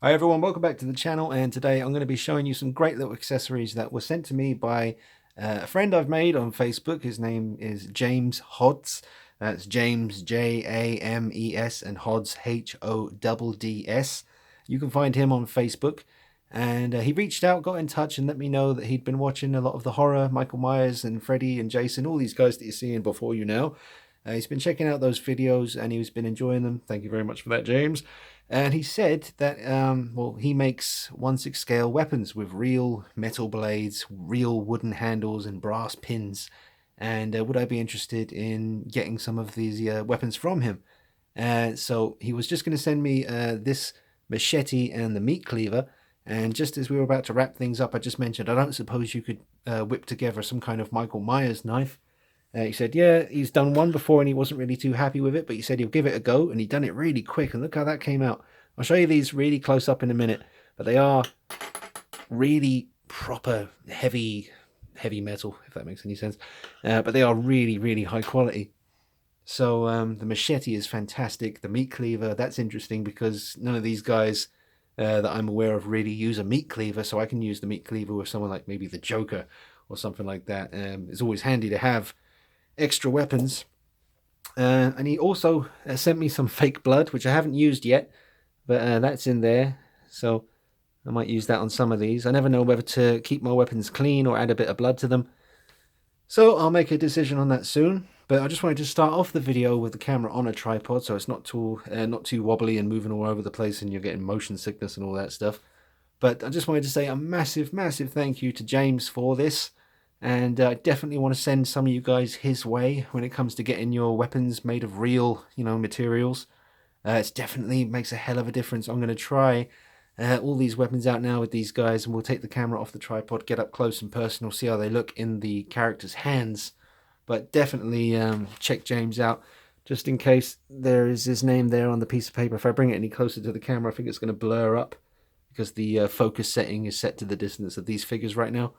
Hi everyone, welcome back to the channel, and today I'm going to be showing you some great little accessories that were sent to me by a friend I've made on Facebook. His name is James Hodds. That's James James and Hodds Hodds. You can find him on Facebook, and he reached out, got in touch, and let me know that he'd been watching a lot of the horror, Michael Myers and Freddy and Jason, all these guys that you're seeing before you now. He's been checking out those videos and he's been enjoying them. Thank you very much for that, James. And he said that, he makes 1/6 scale weapons with real metal blades, real wooden handles, and brass pins. And would I be interested in getting some of these weapons from him? So he was just going to send me this machete and the meat cleaver. And just as we were about to wrap things up, I just mentioned I don't suppose you could whip together some kind of Michael Myers knife. He said, yeah, he's done one before and he wasn't really too happy with it, but he said he'll give it a go, and he done it really quick, and look how that came out. I'll show you these really close up in a minute, but they are really proper heavy metal, if that makes any sense. But they are really, really high quality. So the machete is fantastic. The meat cleaver, that's interesting because none of these guys that I'm aware of really use a meat cleaver, so I can use the meat cleaver with someone like maybe the Joker or something like that. It's always handy to have extra weapons. And he also sent me some fake blood, which I haven't used yet, but that's in there, so I might use that on some of these. I never know whether to keep my weapons clean or add a bit of blood to them, so I'll make a decision on that soon. But I just wanted to start off the video with the camera on a tripod, so it's not too wobbly and moving all over the place and you're getting motion sickness and all that stuff. But I just wanted to say a massive thank you to James for this. And I definitely want to send some of you guys his way when it comes to getting your weapons made of real, materials. It definitely makes a hell of a difference. I'm going to try all these weapons out now with these guys, and we'll take the camera off the tripod, get up close and personal, see how they look in the character's hands. But definitely check James out, just in case there is his name there on the piece of paper. If I bring it any closer to the camera, I think it's going to blur up because the focus setting is set to the distance of these figures right now.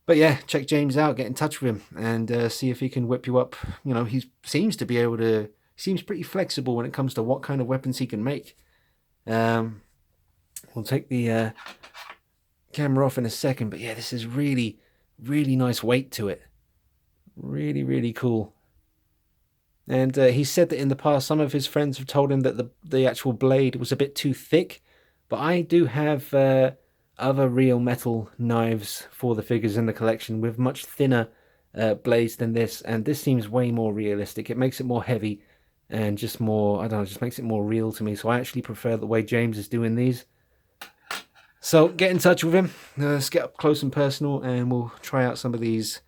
But yeah, check James out, get in touch with him, and see if he can whip you up. He seems to be able to, seems pretty flexible when it comes to what kind of weapons he can make. We'll take the camera off in a second, but yeah, this is really nice weight to it. Really cool. And he said that in the past, some of his friends have told him that the actual blade was a bit too thick, but I do have other real metal knives for the figures in the collection with much thinner blades than this, and this seems way more realistic. It makes it more heavy and just more, I don't know, just makes it more real to me. So I actually prefer the way James is doing these. So get in touch with him. Let's get up close and personal, and we'll try out some of these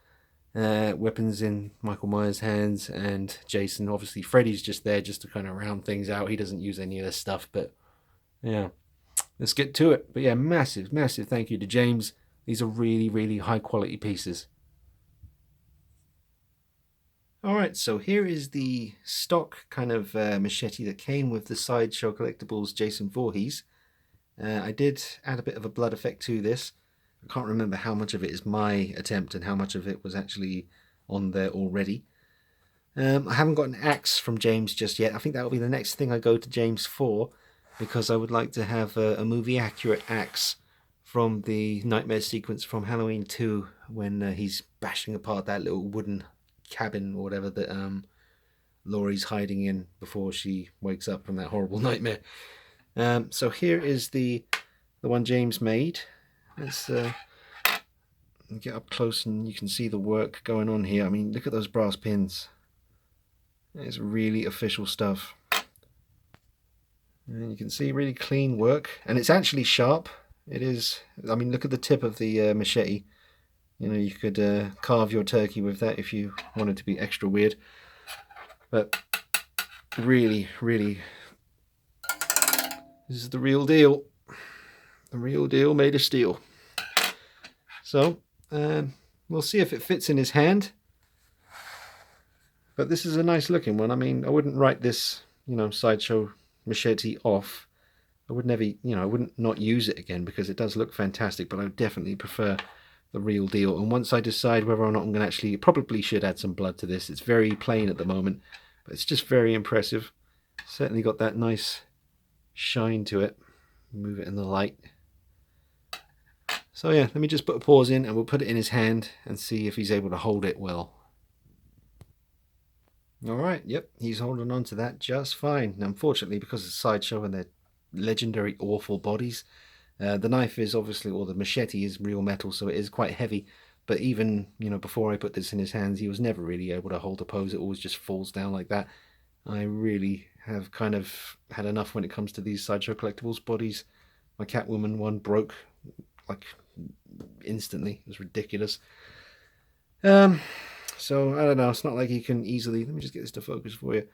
weapons in Michael Myers' hands and Jason. Obviously, Freddy's just there just to kind of round things out. He doesn't use any of this stuff, but yeah. Let's get to it. But yeah, massive thank you to James. These are really high quality pieces. Alright, so here is the stock kind of machete that came with the Sideshow Collectibles Jason Voorhees. I did add a bit of a blood effect to this. I can't remember how much of it is my attempt and how much of it was actually on there already. I haven't got an axe from James just yet. I think that will be the next thing I go to James for, because I would like to have a movie accurate axe from the nightmare sequence from Halloween 2 when he's bashing apart that little wooden cabin or whatever that Laurie's hiding in before she wakes up from that horrible nightmare. So here is the one James made. Let's get up close and you can see the work going on here. I mean, look at those brass pins. It's really official stuff. And you can see really clean work, and it's actually sharp. It is. I mean, look at the tip of the machete. You could carve your turkey with that if you wanted to be extra weird. But really, this is the real deal. The real deal made of steel. So we'll see if it fits in his hand. But this is a nice looking one. I mean, I wouldn't write this, Sideshow machete off. I would never, I wouldn't not use it again because it does look fantastic, but I would definitely prefer the real deal. And once I decide whether or not I'm going to actually, probably should add some blood to this. It's very plain at the moment, but it's just very impressive. Certainly got that nice shine to it. move it in the light. So yeah, let me just put a pause in and we'll put it in his hand and see if he's able to hold it well. Alright, yep, he's holding on to that just fine. Now, unfortunately, because it's a sideshow and they're legendary awful bodies, the knife is obviously, or the machete is real metal, so it is quite heavy. But even, before I put this in his hands, he was never really able to hold a pose. It always just falls down like that. I really have kind of had enough when it comes to these sideshow collectibles bodies. My Catwoman one broke like instantly. It was ridiculous. So I don't know. It's not like you can easily. Let me just get this to focus for you.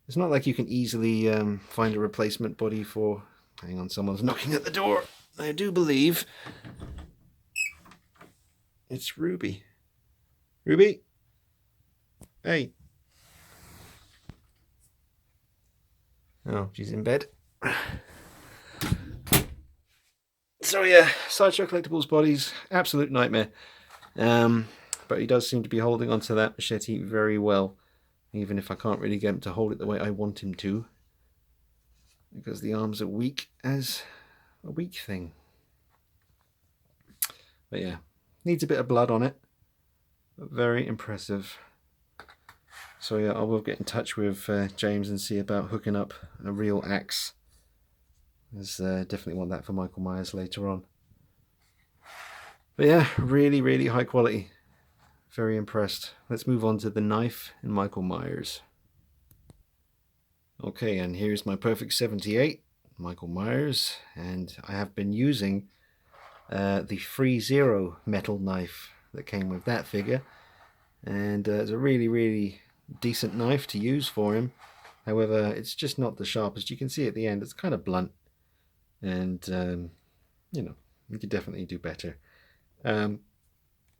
It's not like you can easily find a replacement body for. Hang on, someone's knocking at the door. I do believe it's Ruby. Ruby, hey. Oh, she's in bed. So yeah, sideshow collectibles bodies, absolute nightmare. But he does seem to be holding onto that machete very well, even if I can't really get him to hold it the way I want him to, because the arms are weak as a weak thing. But yeah, needs a bit of blood on it, but very impressive. So yeah, I will get in touch with James and see about hooking up a real axe. There's definitely want that for Michael Myers later on. But yeah, really, really high quality. Very impressed. Let's move on to the knife and Michael Myers. Okay, and here's my Perfect 78, Michael Myers, and I have been using the Free Zero metal knife that came with that figure, and it's a really, really decent knife to use for him. However, it's just not the sharpest. You can see at the end it's kind of blunt, and you could definitely do better.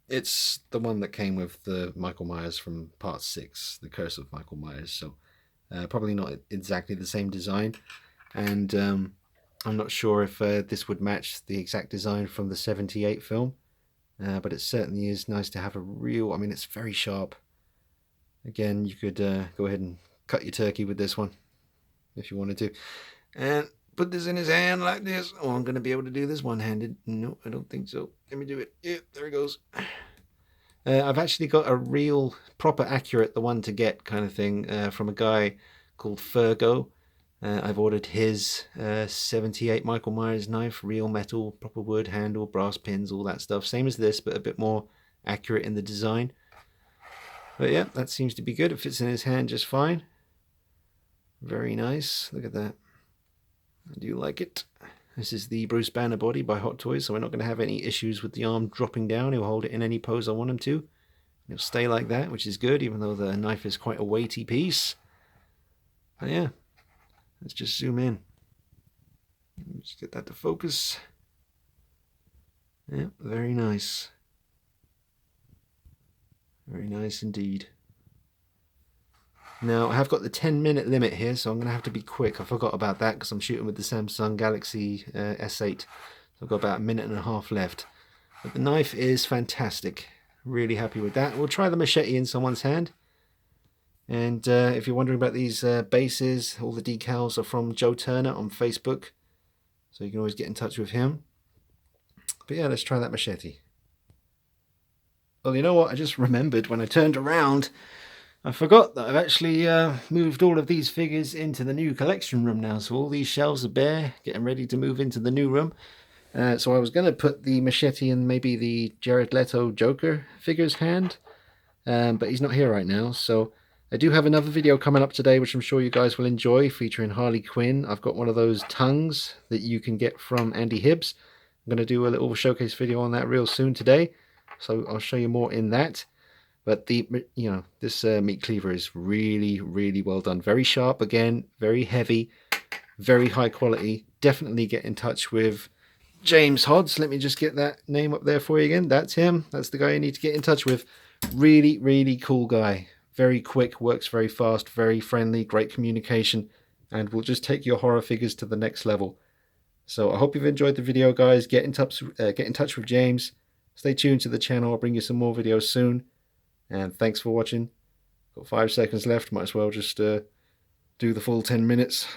It's the one that came with the Michael Myers from Part 6, The Curse of Michael Myers, so probably not exactly the same design, and I'm not sure if this would match the exact design from the 78 film, but it certainly is nice to have a real, I mean, it's very sharp. Again, you could go ahead and cut your turkey with this one if you wanted to, and put this in his hand like this. Oh, I'm going to be able to do this one-handed. No, I don't think so. Let me do it. Yeah, there it goes. I've actually got a real, proper, accurate, the one to get kind of thing from a guy called Fergo. I've ordered his 78 Michael Myers knife, real metal, proper wood handle, brass pins, all that stuff. Same as this, but a bit more accurate in the design. But yeah, that seems to be good. It fits in his hand just fine. Very nice. Look at that. I do like it. This is the Bruce Banner body by Hot Toys, so we're not going to have any issues with the arm dropping down. He'll hold it in any pose I want him to. He'll stay like that, which is good, even though the knife is quite a weighty piece. But yeah, let's just zoom in. Let's get that to focus. Yeah, very nice. Very nice indeed. Now, I have got the 10-minute limit here, so I'm going to have to be quick. I forgot about that because I'm shooting with the Samsung Galaxy S8. So I've got about a minute and a half left. But the knife is fantastic. Really happy with that. We'll try the machete in someone's hand. And if you're wondering about these bases, all the decals are from Joe Turner on Facebook. So you can always get in touch with him. But yeah, let's try that machete. Well, you know what? I just remembered when I turned around, I forgot that I've actually moved all of these figures into the new collection room now. So all these shelves are bare, getting ready to move into the new room. So I was going to put the machete in maybe the Jared Leto Joker figure's hand, but he's not here right now. So I do have another video coming up today, which I'm sure you guys will enjoy, featuring Harley Quinn. I've got one of those tongues that you can get from Andy Hibbs. I'm going to do a little showcase video on that real soon today. So I'll show you more in that. But this meat cleaver is really, really well done. Very sharp again, very heavy, very high quality. Definitely get in touch with James Hodds. Let me just get that name up there for you again. That's him. That's the guy you need to get in touch with. Really, really cool guy. Very quick, works very fast, very friendly, great communication, and will just take your horror figures to the next level. So I hope you've enjoyed the video, guys. Get in touch with James. Stay tuned to the channel. I'll bring you some more videos soon. And thanks for watching. Got 5 seconds left. Might as well just do the full 10 minutes.